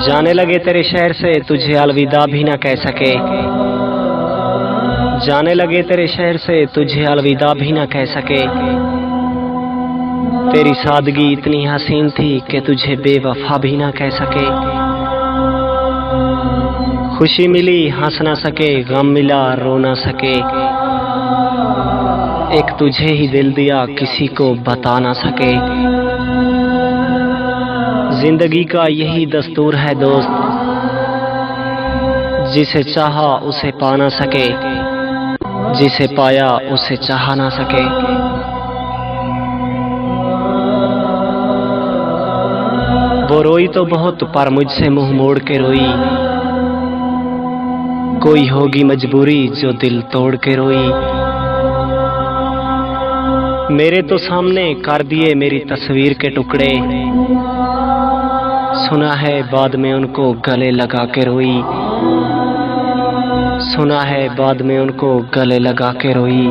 जाने लगे तेरे शहर से तुझे अलविदा भी ना कह सके। जाने लगे तेरे शहर से तुझे अलविदा भी ना कह सके। तेरी सादगी इतनी हसीन थी कि तुझे बेवफा भी ना कह सके। खुशी मिली हंस ना सके, गम मिला रो ना सके। एक तुझे ही दिल दिया किसी को बता ना सके। जिंदगी का यही दस्तूर है दोस्त, जिसे चाहा उसे पा ना सके, जिसे पाया उसे चाह ना सके। वो रोई तो बहुत पर मुझसे मुंह मोड़ के रोई। कोई होगी मजबूरी जो दिल तोड़ के रोई। मेरे तो सामने कर दिए मेरी तस्वीर के टुकड़े। सुना है बाद में उनको गले लगा के रोई। सुना है बाद में उनको गले लगा के रोई।